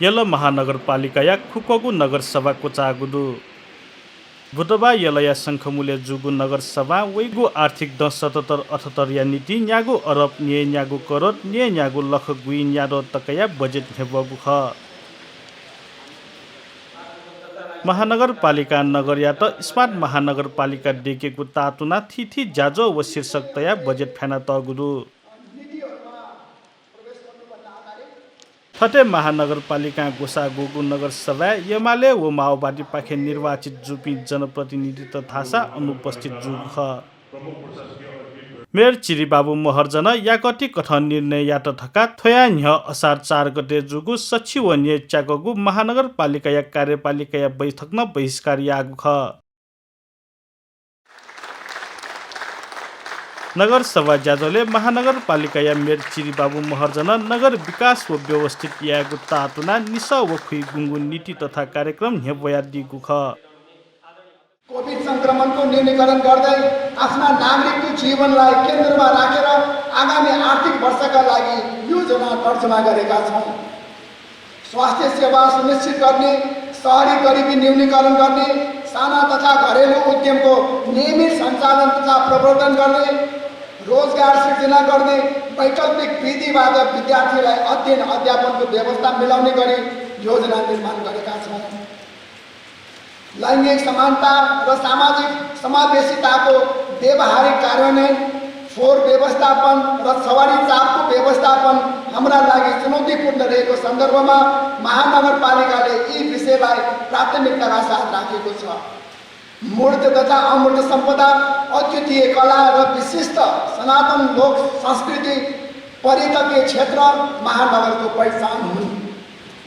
Yalla महानगरपालिका या खुकगु नगरसभाको चागुदु बुधबार यलया शङ्खमुले जुगु नगरसभा वैगु आर्थिक 77-78 या नीति न्यागु अरब निये न्यागु करोड निये न्यागु लख गुई न्यारो तकया बजेट हेबगु ख महानगरपालिका नगर या त स्मार्ट महानगरपालिका डेकेको तातुना थिथि जाजो व शीर्षक तया बजेट फेना तगुदु फटे महानगरपालिका गोसागुगु नगरसभा एमाले व माओवादी पाखे निर्वाचित जुपी जनप्रतिनिधित्व थासा अनुपस्थित जुग ख मेयर चिरीबाबु महर्जन याकटी कथन निर्णय यात थका थोया न्ह असार 4 गते जुगु सचिव न्य च्यागगु महानगरपालिका या कार्यपालिका या बैठकमा बहिष्कार यागु ख नगर सभा ज्याजोले महानगरपालिका या मेयर चिरीबाबु महर्जन नगर विकास व व्यवस्थित यागु तातुना निस व खुइ गुङ्गु नीति तथा कार्यक्रम हेबया दिगु ख कोभिड संक्रमणको न्यूनीकरण गर्दै आफ्ना नागरिकको जीवनलाई केन्द्रमा राखेर आगामी आर्थिक वर्षका लागि योजना तर्जुमा गरेका छौं। स्वास्थ्य सेवा सुनिश्चित गर्ने, शहरी गरिबी न्यूनीकरण गर्ने, साना तथा घरेलु उद्यमको नियमित सञ्चालन तथा प्रवर्धन गर्ने, रोजगार सृजना गर्ने, वैकल्पिक विधिबाट विद्यार्थीलाई अध्ययन अध्यापनको व्यवस्था मिलाउने गरी योजना निर्माण गरेका छौं। लैंगिक समानता र सामाजिक समावेशिताको व्यवहारिक कार्यान्वयन, फोहोर व्यवस्थापन र सवारी चापको व्यवस्थापन हाम्रा लागि चुनौतीपूर्ण रहेको सन्दर्भमा महानगरपालिकाले यी विषयलाई प्राथमिकताका साथ राखेको छ। मूर्त तथा अमूर्त सम्पदा, अद्वितीय कला र विशिष्ट सनातन लोक संस्कृति पर्यटकीय क्षेत्र महानगरको पहिचान हुन्।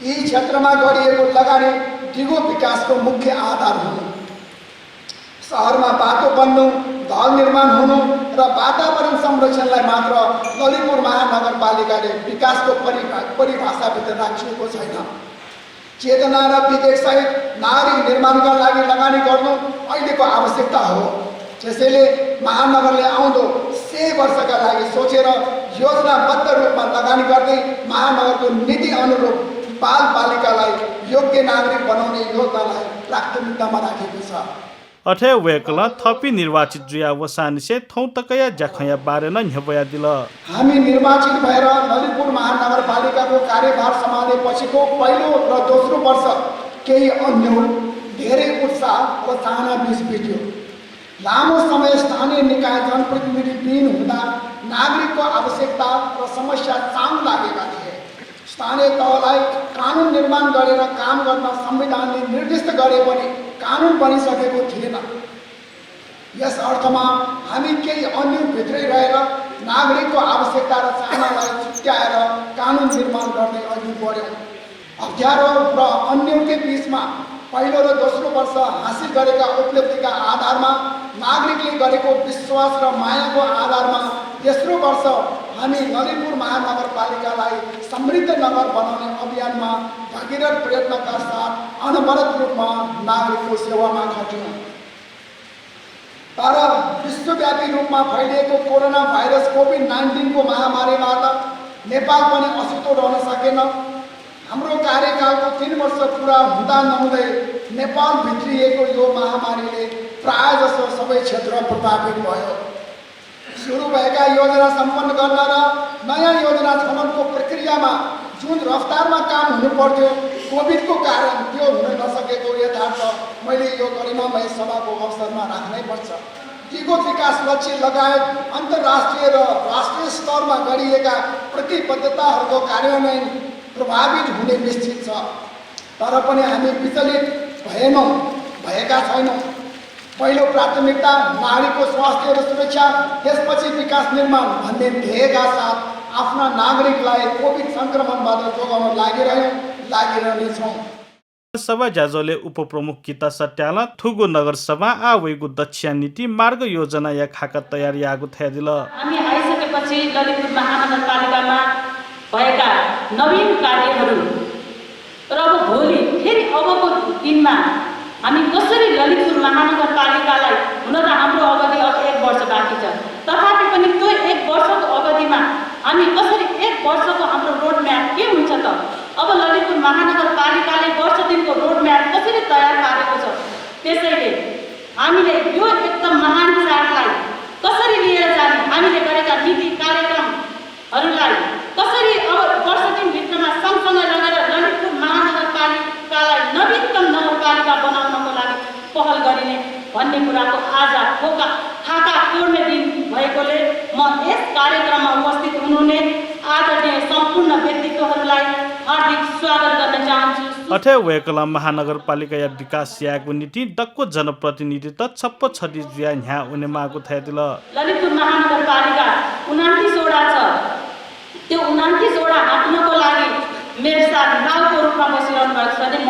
यी क्षेत्रमा गरिएको लगानी दिगो विकासको मुख्य आधार हुनु। शहरमा बाटो बन्नु, ढल निर्माण हुनु र वातावरण संरक्षणलाई मात्र ललितपुर महानगरपालिकाले विकासको परिभाषाभित्र राखिएको छैन। चेतना र विवेकसहित नागरिक निर्माणका लागि लगानी गर्नु अहिलेको आवश्यकता हो। त्यसैले महानगरले आउँदो 100 वर्षका लागि सोचेर योजनाबद्ध रूपमा लगानी गर्दै महानगरको नीति अनुरूप बालबालिकालाई योग्य नागरिक बनाउने योजनालाई प्राथमिकतामा राखेको छ। अठे वेकल थपी निर्वाचित जुया वसानिसे थौ तकया जाखया बारे न न्हबया दिल हामी निर्वाचित भएर ललितपुर महानगरपालिकाको कार्यभार सम्हालेपछिको पहिलो र दोस्रो वर्ष केही अन्य धेरै उत्साह र चाहना बीच बित्यो। लामो समय स्थानीय निकाय जनप्रतिनिधिविहीन हुँदा नागरिकको आवश्यकता र समस्या चाँग लागेका थिए। स्थानीय तहलाई कानुन निर्माण गरेर काम गर्न संविधानले निर्दिष्ट गरे पनि कानुन बनिसकेको थिएन। यस अर्थमा हामी केही अन्य भित्रै रहेर नागरिकको आवश्यकता र चाहनालाई छुट्याएर कानुन निर्माण गर्दै अघि बढ्यौँ। अप्ठ्यारो र अन्यकै बीचमा पहिलो र दोस्रो वर्ष हासिल गरेका उपलब्धिका आधारमा नागरिकले गरेको विश्वास र मायाको आधारमा तेस्रो वर्ष हामी ललितपुर महानगरपालिकालाई समृद्ध नगर बनाउने अभियानमा भगीरथ प्रयत्नका साथ अनवरत रूपमा नागरिकको सेवामा खट्यौँ। तर विश्वव्यापी रूपमा फैलिएको कोरोना भाइरस कोभिड-19 को महामारीबाट नेपाल पनि अछुतो रहन सकेन। हाम्रो कार्यकालको 3 वर्ष पुरा हुँदा नहुँदै नेपाल भित्रिएको यो महामारीले प्रायजसो सबै क्षेत्र प्रभावित भयो। सुरु भएका योजना सम्पन्न गर्न र नयाँ योजना छनौटको प्रक्रियामा जुन रफ्तारमा काम हुनु पर्थ्यो, कोभिडको कारण त्यो हुन नसकेको यथार्थ मैले यो गरिमामय सभाको अवसरमा राख्नै पर्छ। दिगो विकास लक्ष्य लगायत अन्तर्राष्ट्रिय र राष्ट्रिय स्तरमा गरिएका प्रतिबद्धताहरूको कार्यान्वयन प्रभावित हुने निश्चित छ। तर पनि हामी विचलित भएका छैनौँ। पहिलो प्राथमिकता नागरिकको स्वास्थ्य र सुरक्षा, त्यसपछि विकास निर्माण भन्ने ध्येयका साथ आफ्ना नागरिकलाई कोभिड संक्रमणबाट जोगाउन लागिरहनेछौँ। सभा ज्याजोले उपप्रमुख गीता सट्याल थुगु नगरसभा आवेगु दक्षिण नीति मार्ग योजना या खाका तयारी आगो थ्यादिल। हामी आइसकेपछि ललितपुर महानगरपालिकामा भएका नवीन कार्यहरू र अब भोलि फेरि अबको दिनमा हामी कसरी ललितपुर महानगरपालिकालाई, हुन त हाम्रो अवधि अब 1 वर्ष बाँकी छ, तथापि पनि त्यो 1 वर्षको अवधिमा हामी कसरी 1 वर्षको हाम्रो रोड म्याप के हुन्छ त अब ललितपुर महानगरपालिकाले वर्ष दिनको रोडम्याप कसरी तयार पारेको छ। त्यसैले हामीले यो एकदम महान चाडलाई कसरी लिएर जाने, हामीले गरेका नीति कार्यक्रमहरूलाई कसरी अब वर्ष दिनभित्रमा सँगसँगै लगेर ललितपुर महानगरपालिकालाई नवीनतम नगरपालिका बनाउनको लागि पहल गरिने भन्ने कुराको आज खाका कोर्ने दिन भएकोले म यस कार्यक्रममा उपस्थित हुनुहुने आदरणीय सम्पूर्ण व्यक्तित्वहरूलाई हार्दिक स्वागत गर्न चाहन्छु। अठे वेकला महानगरपालिका या विकास यागु नीति दक्को जनप्रतिनिधित्व छप्प छदी जिया ह्या उनी मागु थायदिल। ललितपुर महानगरपालिका 29 वटा छ। त्यो 29 वटा हाट्नको लागि मेरो साथ नाउको रूपमा बसिरहनु भएको छ भने म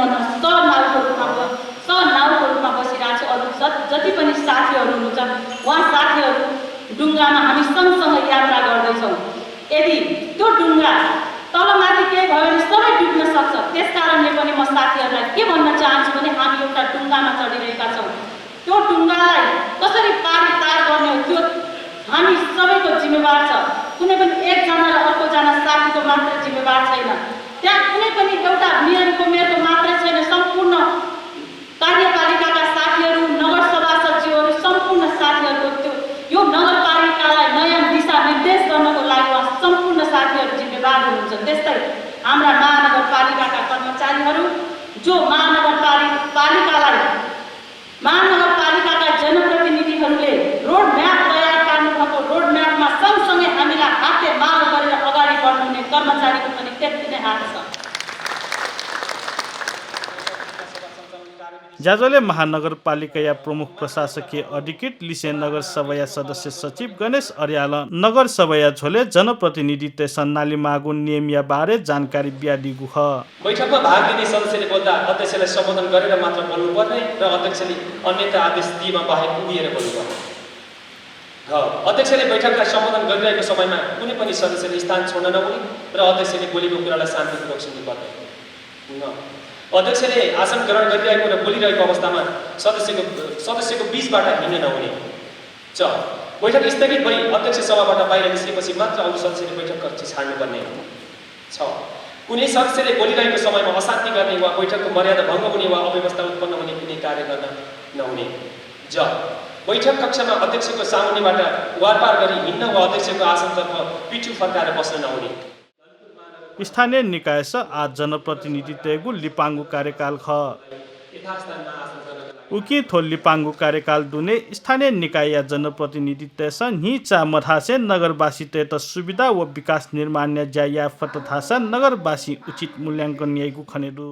सहनाउको रूपमा बसिरहेको छु। अरू जति पनि साथीहरू हुनुहुन्छ उहाँ साथीहरू डुङ्गामा हामी सँगसँगै यात्रा गर्दैछौँ। यदि त्यो डुङ्गा तलमाथि केही भयो भने सबै डुब्न सक्छ। त्यस कारणले पनि म साथीहरूलाई के भन्न चाहन्छु भने हामी एउटा डुङ्गामा चढिरहेका छौँ। त्यो डुङ्गालाई कसरी पार गर्ने हो त्यो हामी सबैको जिम्मेवार छ। कुनै पनि एकजना र अर्कोजना साथीको मात्र जिम्मेवार छैन। त्यहाँ कुनै पनि एउटा मेरो मात्रै छैन। सम्पूर्ण कार्यपालिकाका साथीहरू, नगरसभा सचिवहरू, सम्पूर्ण साथीहरूको यो नगरपालिकालाई नयाँ दिशा निर्देश गर्नको लागि सम्पूर्ण साथीहरू जिम्मेवार हुनुहुन्छ। त्यस्तै हाम्रा महानगरपालिकाका कर्मचारीहरू जो महानगरपालिकाका जनप्रतिनिधिहरूले रोड म्याप तयार पार्नुभएको रोड म्यापमा सँगसँगै हामीलाई हाते माल गरेर अगाडि बढ्नुहुने कर्मचारीको पनि त्यति नै हात छ। ज्याजोले महानगरपालिका या प्रमुख प्रशासकीय अधिकृत लिसे नगर सभा सदस्य सचिव गणेश अर्याल नगर सभा झोले जनप्रतिनिधि तेसन नाली मागु नियम या बारे जानकारी ब्यादी गुह। बैठकमा भाग लिने सदस्यले बोल्दा अध्यक्षलाई सम्बोधन गरेर मात्र बोल्नुपर्ने र अध्यक्षले अन्यथा आदेश दिएमा बाहेक उभिएर बोल्नुपर्ने। अध्यक्षले बैठकलाई सम्बोधन गरिरहेको समयमा कुनै पनि सदस्यले स्थान छोड्न नहुने र अध्यक्षले बोलेको कुरालाई शान्तिपूर्वक सुन्नुपर्ने। अध्यक्षले आसन ग्रहण गरिरहेको र बोलिरहेको अवस्थामा सदस्यको बीचबाट हिँड्न नहुने छ। बैठक स्थगित भई अध्यक्ष सभाबाट बाहिर निस्केपछि मात्र अरू सदस्यले बैठक कक्ष छाड्नुपर्ने छ। कुनै सदस्यले बोलिरहेको समयमा अशान्ति गर्ने वा बैठकको मर्यादा भङ्ग हुने वा अव्यवस्था उत्पन्न हुने कुनै कार्य गर्न नहुने। बैठक कक्षमा अध्यक्षको सामुन्नेबाट वारपार गरी हिँड्न वा अध्यक्षको आसनतर्फ पिठ्यू फर्काएर बस्न नहुने। स्थानीय निकाय आज जनप्रतिनिधित्वको लिपाङ्गु कार्यकाल ख उकी थो लिपाङ्गु कार्यकाल दुने स्थानीय निकाय या जनप्रतिनिधित्व चा मथासे नगरवासी त सुविधा व विकास निर्माण ज्या फत थासा नगरवासी उचित मूल्याङ्कन यागु खनेदु।